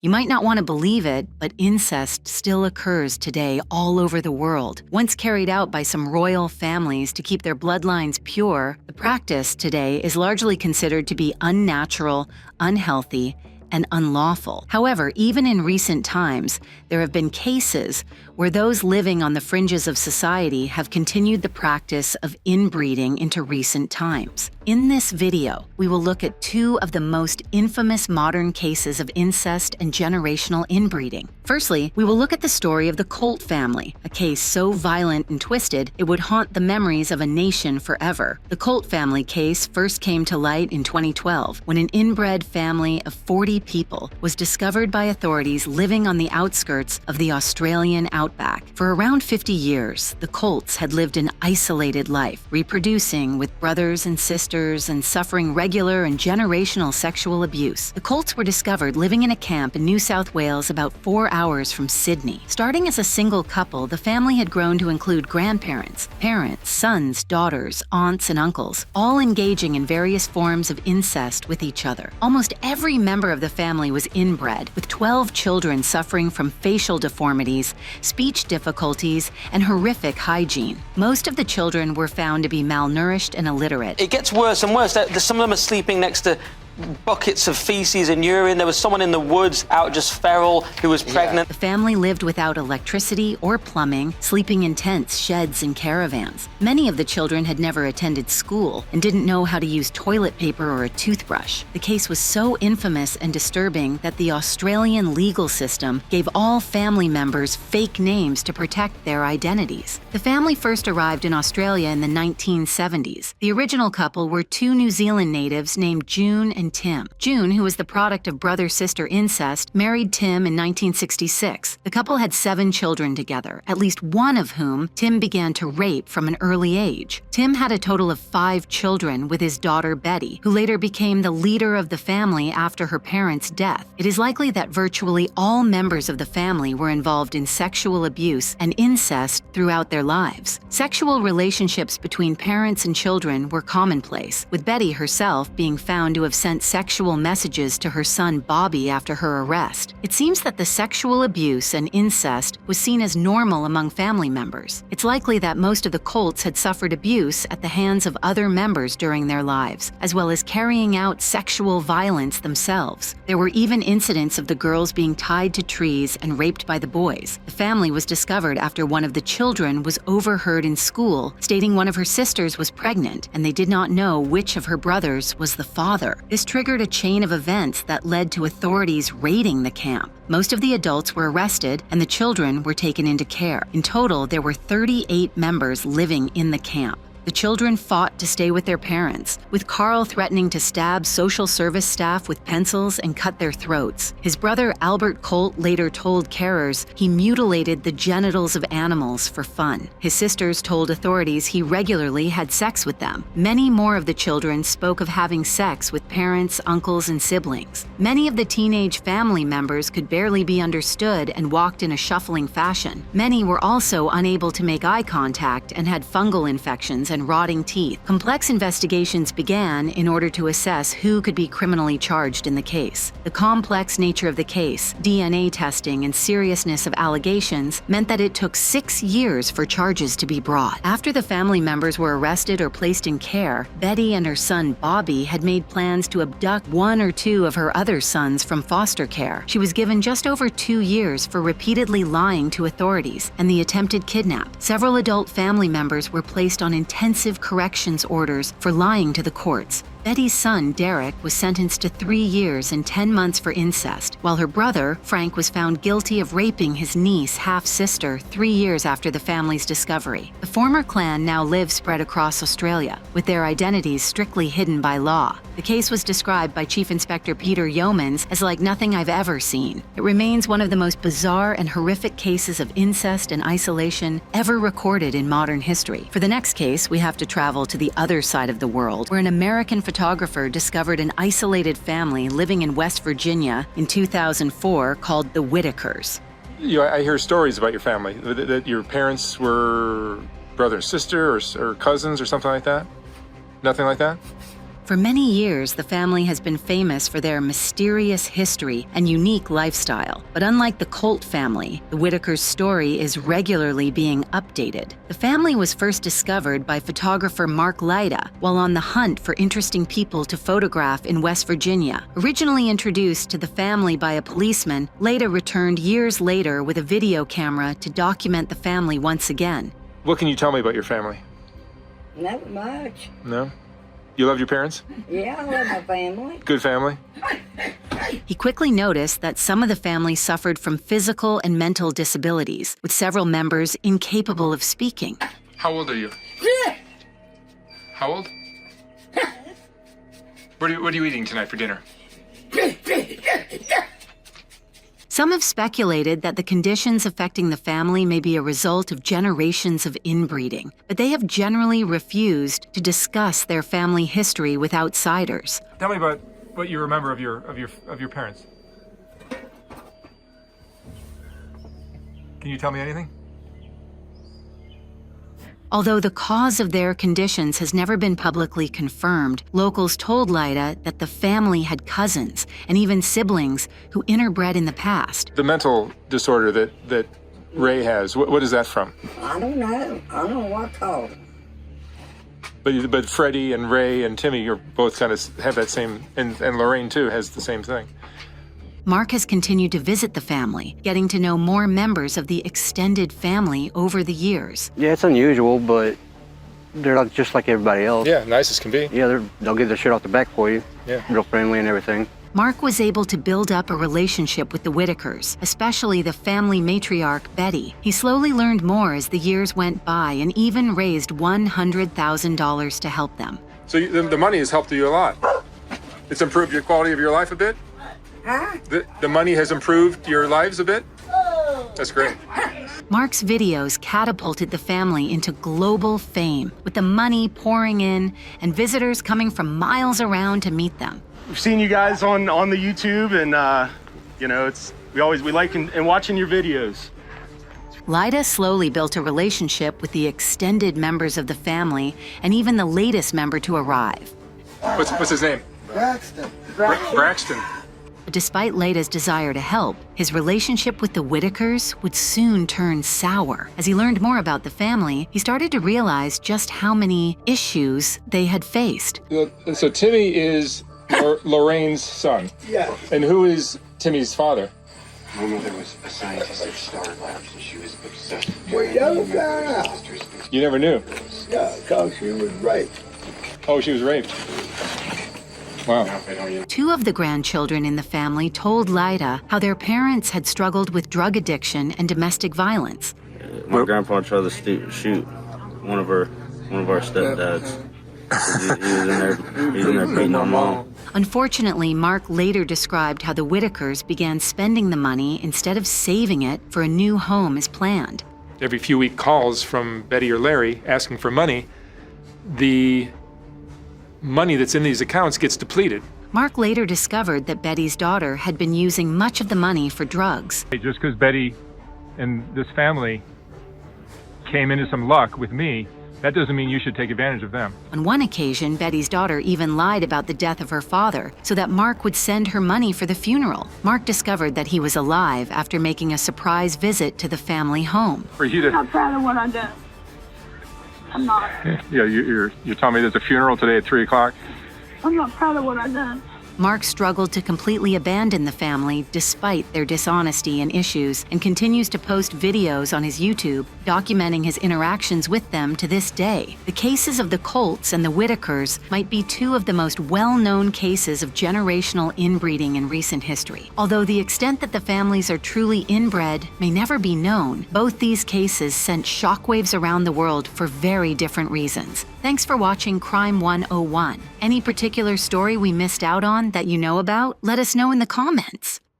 You might not want to believe it, but incest still occurs today all over the world. Once carried out by some royal families to keep their bloodlines pure, the practice today is largely considered to be unnatural, unhealthy, and unlawful. However, even in recent times, there have been cases where those living on the fringes of society have continued the practice of inbreeding into recent times. In this video, we will look at two of the most infamous modern cases of incest and generational inbreeding. Firstly, we will look at the story of the Colt family, a case so violent and twisted it would haunt the memories of a nation forever. The Colt family case first came to light in 2012 when an inbred family of 40 people was discovered by authorities living on the outskirts of the Australian outback. For around 50 years, the Colts had lived an isolated life, reproducing with brothers and sisters and suffering regular and generational sexual abuse. The Colts were discovered living in a camp in New South Wales about 4 hours from Sydney. Starting as a single couple, the family had grown to include grandparents, parents, sons, daughters, aunts, and uncles, all engaging in various forms of incest with each other. Almost every member of the family was inbred, with 12 children suffering from facial deformities, speech difficulties, and horrific hygiene. Most of the children were found to be malnourished and illiterate. It gets worse and worse. Some of them are sleeping next to buckets of feces and urine. There was someone in the woods out just feral who was pregnant. The family lived without electricity or plumbing, sleeping in tents, sheds, and caravans. Many of the children had never attended school and didn't know how to use toilet paper or a toothbrush. The case was so infamous and disturbing that the Australian legal system gave all family members fake names to protect their identities. The family first arrived in Australia in the 1970s. The original couple were two New Zealand natives named June and Tim. June, who was the product of brother-sister incest, married Tim in 1966. The couple had 7 children together, at least one of whom Tim began to rape from an early age. Tim had a total of 5 children with his daughter Betty, who later became the leader of the family after her parents' death. It is likely that virtually all members of the family were involved in sexual abuse and incest throughout their lives. Sexual relationships between parents and children were commonplace, with Betty herself being found to have sent sexual messages to her son Bobby after her arrest. It seems that the sexual abuse and incest was seen as normal among family members. It's likely that most of the Colts had suffered abuse at the hands of other members during their lives, as well as carrying out sexual violence themselves. There were even incidents of the girls being tied to trees and raped by the boys. The family was discovered after one of the children was overheard in school, stating one of her sisters was pregnant, and they did not know which of her brothers was the father. This triggered a chain of events that led to authorities raiding the camp. Most of the adults were arrested and the children were taken into care. In total, there were 38 members living in the camp. The children fought to stay with their parents, with Carl threatening to stab social service staff with pencils and cut their throats. His brother Albert Colt later told carers he mutilated the genitals of animals for fun. His sisters told authorities he regularly had sex with them. Many more of the children spoke of having sex with parents, uncles, and siblings. Many of the teenage family members could barely be understood and walked in a shuffling fashion. Many were also unable to make eye contact and had fungal infections and rotting teeth. Complex investigations began in order to assess who could be criminally charged in the case. The complex nature of the case, DNA testing, and seriousness of allegations meant that it took 6 years for charges to be brought. After the family members were arrested or placed in care, Betty and her son Bobby had made plans to abduct 1 or 2 of her other sons from foster care. She was given just over 2 years for repeatedly lying to authorities and the attempted kidnap. Several adult family members were placed on intensive corrections orders for lying to the courts. Betty's son, Derek, was sentenced to 3 years and 10 months for incest, while her brother, Frank, was found guilty of raping his niece, half-sister, 3 years after the family's discovery. The former clan now live spread across Australia, with their identities strictly hidden by law. The case was described by Chief Inspector Peter Yeomans as like nothing I've ever seen. It remains one of the most bizarre and horrific cases of incest and isolation ever recorded in modern history. For the next case, we have to travel to the other side of the world, where an American photographer discovered an isolated family living in West Virginia in 2004 called the Whitakers. I hear stories about your family, that your parents were brother and sister or cousins or something like that? Nothing like that? For many years, the family has been famous for their mysterious history and unique lifestyle. But unlike the Colt family, the Whitakers' story is regularly being updated. The family was first discovered by photographer Mark Laita while on the hunt for interesting people to photograph in West Virginia. Originally introduced to the family by a policeman, Laita returned years later with a video camera to document the family once again. What can you tell me about your family? Not much. No? You love your parents? Yeah, I love my family. Good family? He quickly noticed that some of the family suffered from physical and mental disabilities, with several members incapable of speaking. How old are you? How old? What are you eating tonight for dinner? Some have speculated that the conditions affecting the family may be a result of generations of inbreeding, but they have generally refused to discuss their family history with outsiders. Tell me about what you remember of your parents. Can you tell me anything? Although the cause of their conditions has never been publicly confirmed, locals told Laita that the family had cousins and even siblings who interbred in the past. The mental disorder that Ray has, what is that from? I don't know. I don't know what caused it. But Freddie and Ray and Timmy are both kind of have that same, and Lorraine too has the same thing. Mark has continued to visit the family, getting to know more members of the extended family over the years. Yeah, it's unusual, but they're just like everybody else. Yeah, nice as can be. Yeah, they'll get their shit off the back for you. Yeah. Real friendly and everything. Mark was able to build up a relationship with the Whitakers, especially the family matriarch, Betty. He slowly learned more as the years went by and even raised $100,000 to help them. So the money has helped you a lot. It's improved your quality of your life a bit? Huh? The money has improved your lives a bit? That's great. Mark's videos catapulted the family into global fame, with the money pouring in and visitors coming from miles around to meet them. We've seen you guys on the YouTube, and we like and watching your videos. Laita slowly built a relationship with the extended members of the family and even the latest member to arrive. What's his name? Braxton. Braxton. But despite Laita's desire to help, his relationship with the Whitakers would soon turn sour. As he learned more about the family, he started to realize just how many issues they had faced. So Timmy is Lorraine's son. Yeah. And who is Timmy's father? My mother was a scientist at Star Labs, and she was obsessed with We don't know. You never knew. Yeah, because she was raped. Oh, she was raped. Wow. Two of the grandchildren in the family told Laita how their parents had struggled with drug addiction and domestic violence. My grandpa tried to shoot one of our stepdads. He was in there beating our mom. Unfortunately, Mark later described how the Whitakers began spending the money instead of saving it for a new home as planned. Every few week calls from Betty or Larry asking for money, the money that's in these accounts gets depleted. Mark later discovered that Betty's daughter had been using much of the money for drugs. Just because Betty and this family came into some luck with me, that doesn't mean you should take advantage of them. On one occasion, Betty's daughter even lied about the death of her father so that Mark would send her money for the funeral. Mark discovered that he was alive after making a surprise visit to the family home. For you to, I'm not proud of what I done. I'm not. yeah, you're telling me there's a funeral today at 3 o'clock? I'm not proud of what I done. Mark struggled to completely abandon the family despite their dishonesty and issues, and continues to post videos on his YouTube documenting his interactions with them to this day. The cases of the Colts and the Whitakers might be two of the most well-known cases of generational inbreeding in recent history. Although the extent that the families are truly inbred may never be known, both these cases sent shockwaves around the world for very different reasons. Thanks for watching Crime 101. Any particular story we missed out on that you know about? Let us know in the comments.